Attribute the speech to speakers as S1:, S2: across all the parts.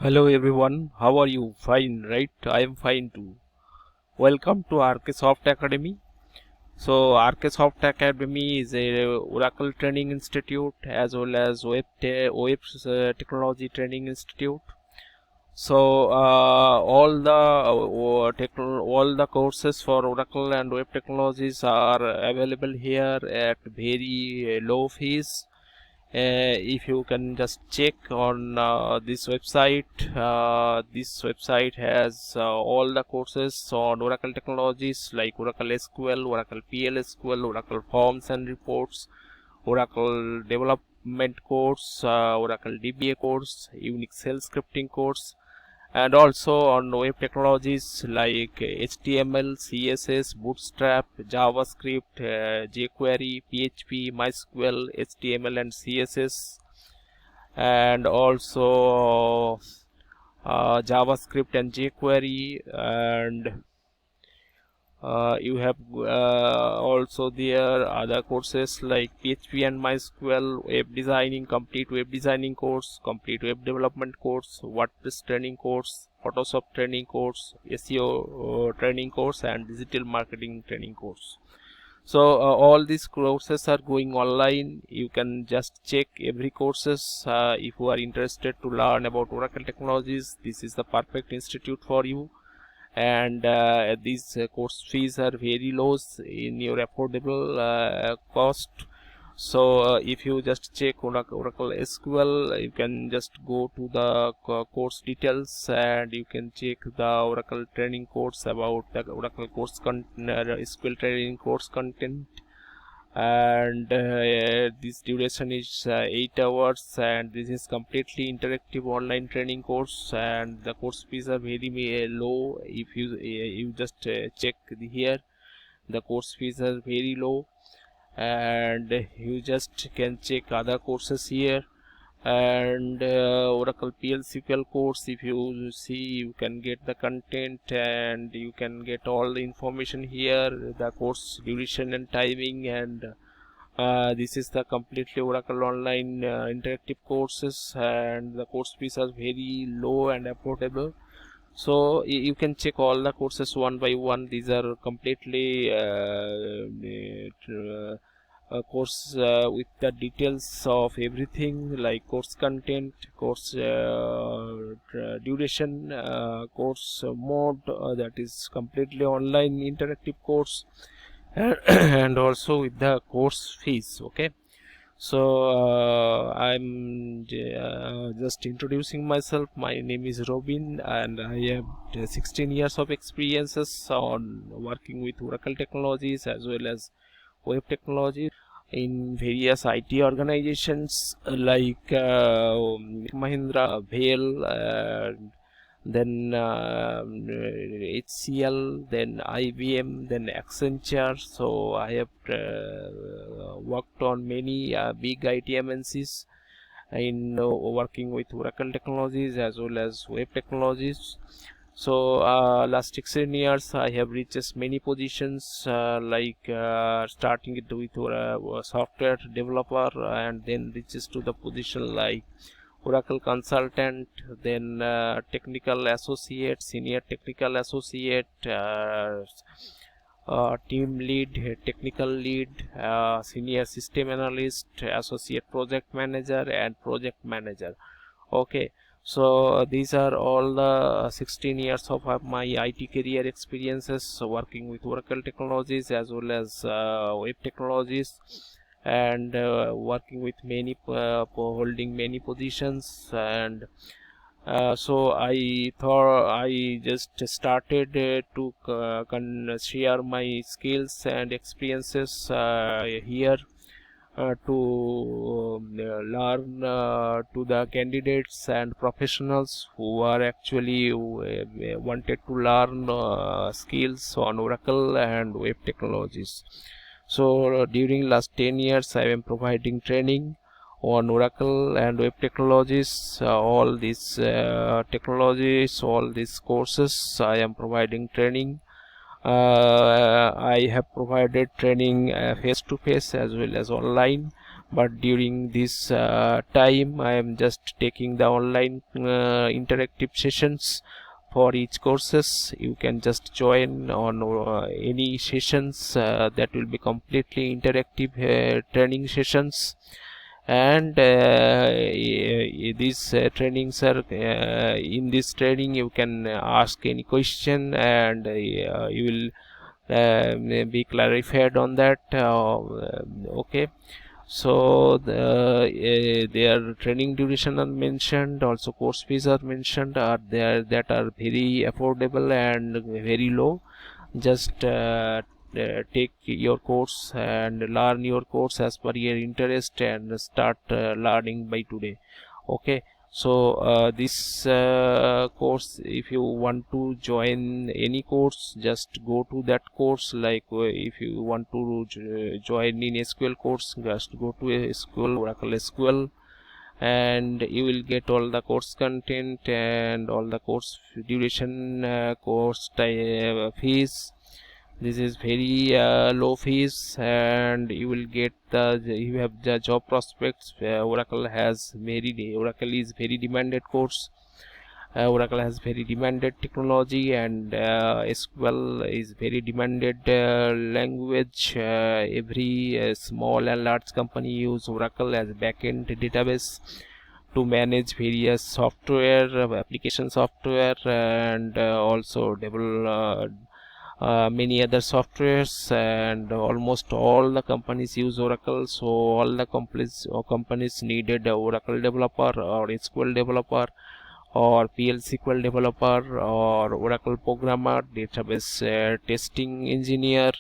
S1: Hello everyone, how are you? Fine, right? I am fine too. Welcome to RK SoftAcademy. So RK SoftAcademy is a Oracle Training Institute as well as web Technology Training Institute. So all the courses for Oracle and web technologies are available here at very low fees. If you can just check on this website has all the courses on Oracle technologies like Oracle SQL, Oracle PL/SQL, Oracle Forms and Reports, Oracle Development course, Oracle DBA course, Unix Shell Scripting course, and also on web technologies like HTML, CSS, Bootstrap, JavaScript, jQuery, PHP, MySQL, HTML and CSS, and also JavaScript and jQuery, and you have also there other courses like PHP and MySQL, web designing, complete web designing course, complete web development course, WordPress training course, Photoshop training course, SEO training course, and digital marketing training course. So all these courses are going online. You can just check every courses. If you are interested to learn about Oracle technologies, this is the perfect institute for you. And these course fees are very low in your affordable cost. So if you just check Oracle SQL, you can just go to the course details and you can check the Oracle training course about the Oracle course SQL training course content, and this duration is 8 hours, and this is completely interactive online training course, and the course fees are very low. If you just check here, the course fees are very low, and you just can check other courses here. And Oracle PL/SQL course, if you see, you can get the content and you can get all the information here, the course duration and timing, and this is the completely Oracle online interactive courses, and the course fees are very low and affordable. So you can check all the courses one by one. These are completely course with the details of everything like course content, course duration, course mode, that is completely online interactive course, and also with the course fees. Okay, so I'm just introducing myself. My name is Robin, and I have 16 years of experiences on working with Oracle technologies as well as web technology in various IT organizations like Mahindra, Vale, then HCL, then IBM, then Accenture. So I have worked on many big IT MNCs in working with Oracle technologies as well as web technologies. So last 16 years I have reached many positions, like starting it with a software developer, and then reaches to the position like Oracle consultant, then technical associate, senior technical associate, team lead, technical lead, senior system analyst, associate project manager, and project manager. Okay, so these are all the 16 years of my IT career experiences working with Oracle technologies as well as web technologies, and working with many holding many positions. And so I thought I just started to share my skills and experiences here to learn to the candidates and professionals who are actually wanted to learn skills on Oracle and web technologies. So during last 10 years I am providing training on Oracle and web technologies. All these technologies, all these courses I am providing training. I have provided training face to face as well as online, but during this time I am just taking the online interactive sessions for each courses. You can just join on any sessions that will be completely interactive training sessions. And these trainings are in this training you can ask any question, and you will be clarified on that. Okay, so their training duration are mentioned, also course fees are mentioned, are there that are very affordable and very low. Just take your course and learn your course as per your interest and start learning by today. Okay, so this course, if you want to join any course, just go to that course. Like if you want to join in SQL course, just go to SQL, Oracle SQL, and you will get all the course content and all the course duration, course fees. This is very low fees, and you will get you have the job prospects. Oracle is very demanded course. Oracle has very demanded technology, and SQL is very demanded language. Every small and large company use Oracle as backend database to manage various software, application software, and also develop many other softwares. And almost all the companies use Oracle, so all the companies needed a Oracle developer or SQL developer or PL/SQL developer or Oracle programmer, database testing engineer.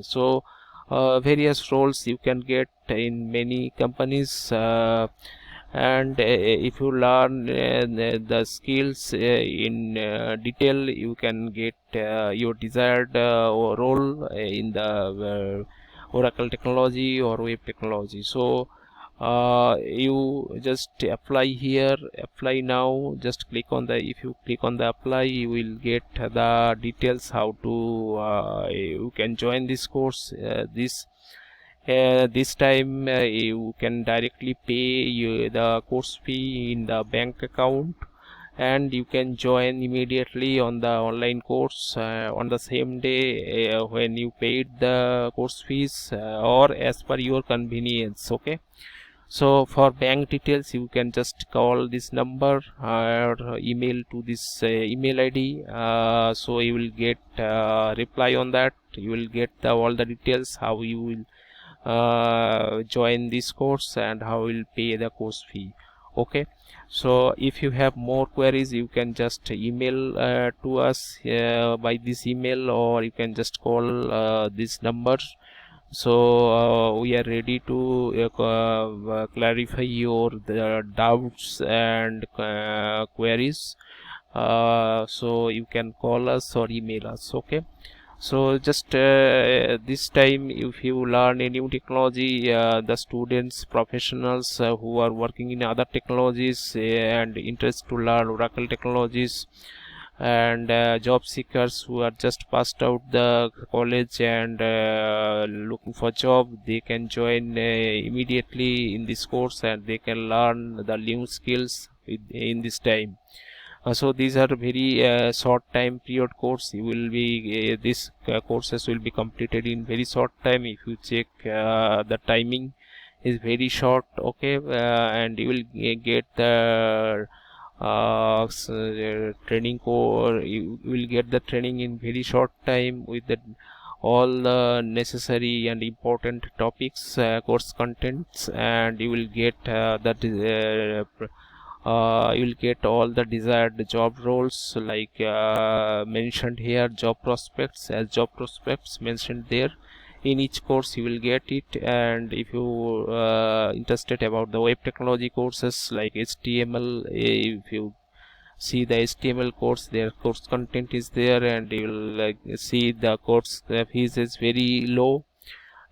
S1: So various roles you can get in many companies. And if you learn the skills in detail, you can get your desired role in the Oracle technology or web technology. So you just apply here, apply now. Just click on the, if you click on the apply, you will get the details how to you can join this course. This time you can directly pay the course fee in the bank account, and you can join immediately on the online course on the same day when you paid the course fees, or as per your convenience. Okay, so for bank details you can just call this number or email to this email ID. So you will get reply on that. You will get all the details how you will join this course and how will pay the course fee. Okay, so if you have more queries, you can just email to us by this email, or you can just call this number. So we are ready to clarify your doubts and queries. So you can call us or email us. Okay, so just this time, if you learn a new technology, the students, professionals who are working in other technologies and interest to learn Oracle technologies, and job seekers who are just passed out the college and looking for job, they can join immediately in this course, and they can learn the new skills in this time. So these are very short time period course. You will be these courses will be completed in very short time. If you check the timing is very short. Okay, and you will get the training core. You will get the training in very short time with the all the necessary and important topics, course contents, and you will get you will get all the desired job roles, like mentioned here, job prospects, as job prospects mentioned there. In each course you will get it. And if you interested about the web technology courses like HTML, if you see the HTML course, their course content is there, and you will see the course fees is very low,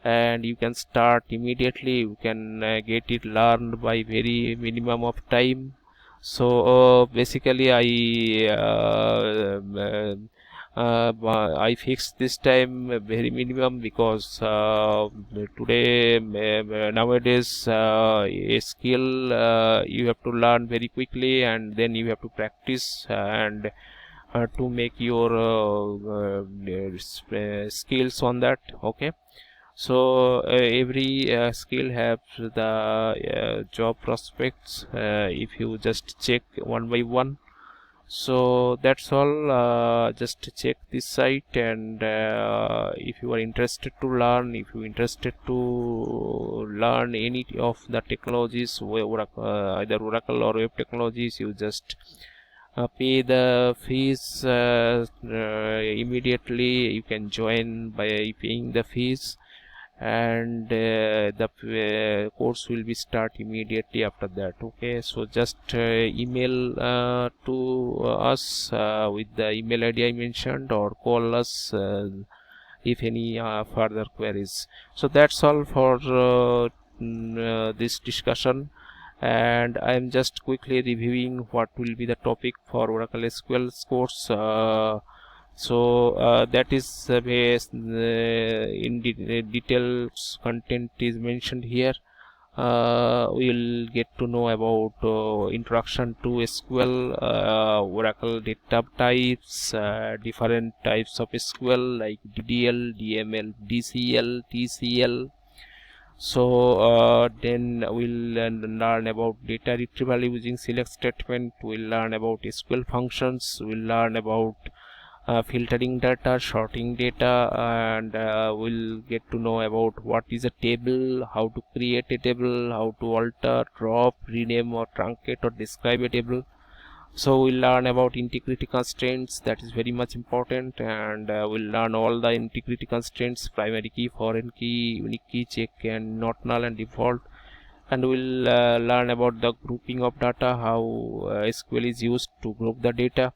S1: and you can start immediately. You can get it learned by very minimum of time. So basically I I fixed this time very minimum because today nowadays a skill you have to learn very quickly, and then you have to practice and to make your skills on that. Okay, so every skill has the job prospects if you just check one by one. So that's all. Just check this site, and if you are interested to learn, if you're interested to learn any of the technologies, either Oracle or web technologies, you just pay the fees immediately. You can join by paying the fees, and the course will be start immediately after that. Okay, so just email to us with the email ID I mentioned, or call us if any further queries. So that's all for this discussion, and I am just quickly reviewing what will be the topic for Oracle SQL course. So that is in details content is mentioned here. We will get to know about introduction to SQL, Oracle data types, different types of SQL like DDL, DML, DCL, TCL. So then we'll learn about data retrieval using select statement. We'll learn about SQL functions. We'll learn about filtering data, sorting data, and we'll get to know about what is a table, how to create a table, how to alter, drop, rename, or truncate or describe a table. So we'll learn about integrity constraints, that is very much important, and we'll learn all the integrity constraints: primary key, foreign key, unique key, check, and not null and default. And we'll learn about the grouping of data, how SQL is used to group the data.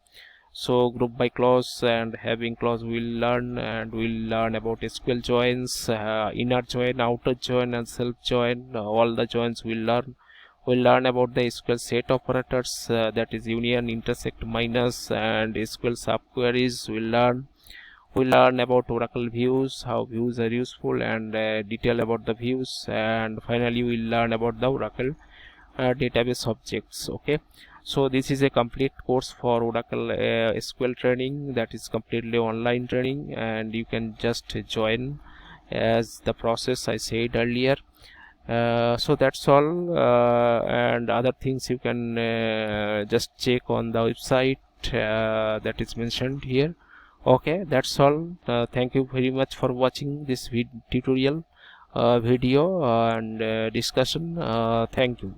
S1: So group by clause and having clause we'll learn, and we'll learn about SQL joins, inner join, outer join, and self join. All the joins we'll learn. We'll learn about the SQL set operators, that is union, intersect, minus, and SQL subqueries. We'll learn about Oracle views, how views are useful, and detail about the views. And finally we'll learn about the Oracle database objects. Okay, so this is a complete course for Oracle SQL training, that is completely online training, and you can just join as the process I said earlier. So that's all, and other things you can just check on the website that is mentioned here. Okay, that's all. Thank you very much for watching this tutorial video and discussion. Thank you.